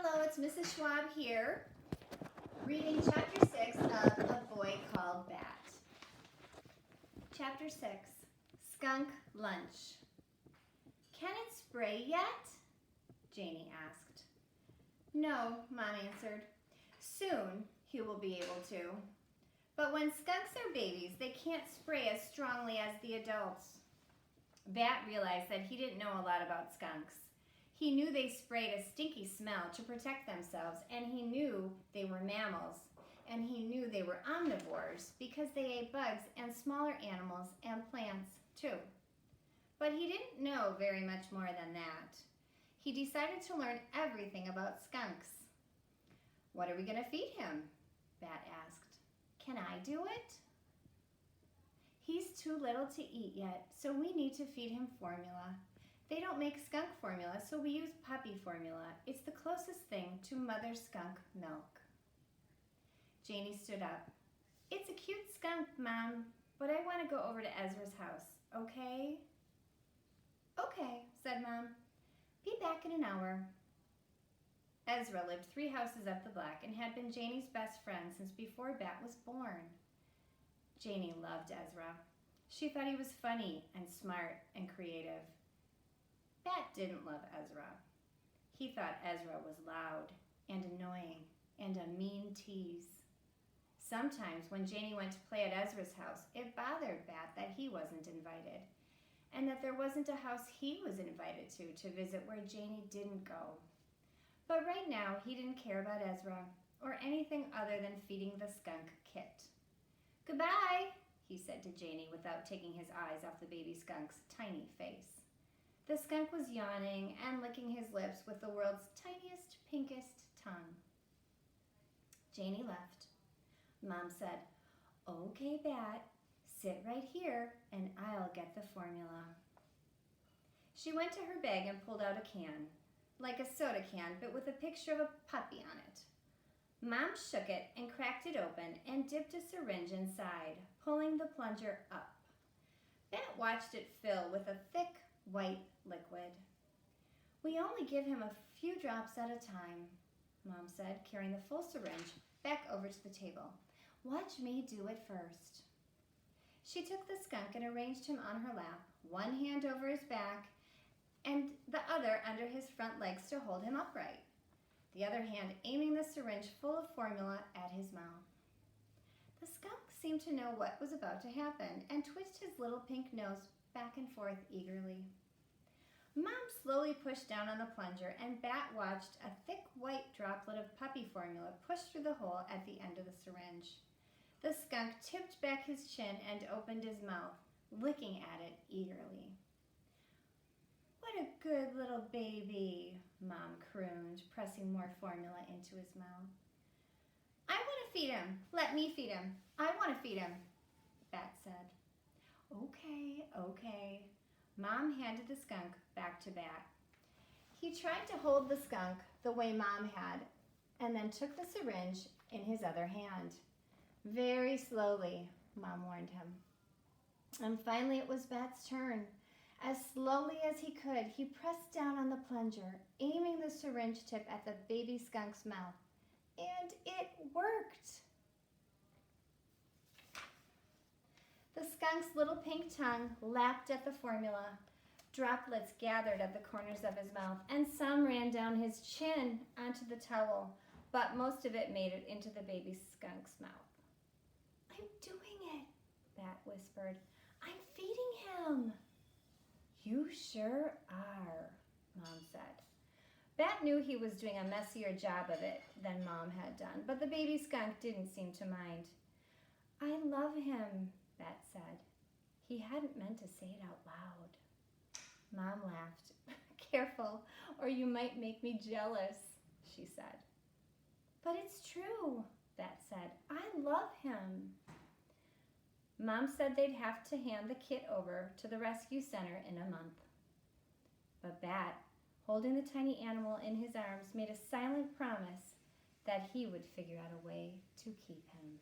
Hello, it's Mrs. Schwab here, reading Chapter 6 of A Boy Called Bat. Chapter 6, Skunk Lunch. "Can it spray yet?" Janie asked. "No," Mom answered. "Soon he will be able to. But when skunks are babies, they can't spray as strongly as the adults." Bat realized that he didn't know a lot about skunks. He knew they sprayed a stinky smell to protect themselves, and he knew they were mammals, and he knew they were omnivores because they ate bugs and smaller animals and plants too. But he didn't know very much more than that. He decided to learn everything about skunks. "What are we going to feed him?" Bat asked. "Can I do it?" "He's too little to eat yet, so we need to feed him formula. They don't make skunk formula, so we use puppy formula. It's the closest thing to mother skunk milk." Janie stood up. "It's a cute skunk, Mom, but I want to go over to Ezra's house, okay?" "Okay," said Mom. "Be back in an hour." Ezra lived 3 houses up the block and had been Janie's best friend since before Bat was born. Janie loved Ezra. She thought he was funny and smart and creative. Bat didn't love Ezra. He thought Ezra was loud and annoying and a mean tease. Sometimes when Janie went to play at Ezra's house, it bothered Bat that he wasn't invited, and that there wasn't a house he was invited to visit where Janie didn't go. But right now, he didn't care about Ezra or anything other than feeding the skunk Kit. "Goodbye," he said to Janie without taking his eyes off the baby skunk's tiny face. The skunk was yawning and licking his lips with the world's tiniest, pinkest tongue. Janie left. Mom said, "Okay, Bat, sit right here and I'll get the formula." She went to her bag and pulled out a can, like a soda can, but with a picture of a puppy on it. Mom shook it and cracked it open and dipped a syringe inside, pulling the plunger up. Bat watched it fill with a thick, white liquid. "We only give him a few drops at a time," Mom said, carrying the full syringe back over to the table. "Watch me do it first." She took the skunk and arranged him on her lap, one hand over his back and the other under his front legs to hold him upright, the other hand aiming the syringe full of formula at his mouth. The skunk seemed to know what was about to happen and twitched his little pink nose back and forth eagerly. Mom slowly pushed down on the plunger, and Bat watched a thick white droplet of puppy formula push through the hole at the end of the syringe. The skunk tipped back his chin and opened his mouth, licking at it eagerly. "What a good little baby," Mom crooned, pressing more formula into his mouth. "I want to feed him. Let me feed him. I want to feed him," Bat said. Okay. Mom handed the skunk back to Bat. He tried to hold the skunk the way Mom had, and then took the syringe in his other hand. Very slowly, Mom warned him. And finally it was Bat's turn. As slowly as he could, he pressed down on the plunger, aiming the syringe tip at the baby skunk's mouth. And it worked! The skunk's little pink tongue lapped at the formula. Droplets gathered at the corners of his mouth, and some ran down his chin onto the towel, but most of it made it into the baby skunk's mouth. "I'm doing it," Bat whispered. "I'm feeding him." "You sure are," Mom said. Bat knew he was doing a messier job of it than Mom had done, but the baby skunk didn't seem to mind. "I love him," Bat said. He hadn't meant to say it out loud. Mom laughed. "Careful, or you might make me jealous," she said. "But it's true," Bat said. "I love him." Mom said they'd have to hand the Kit over to the rescue center in a month. But Bat, holding the tiny animal in his arms, made a silent promise that he would figure out a way to keep him.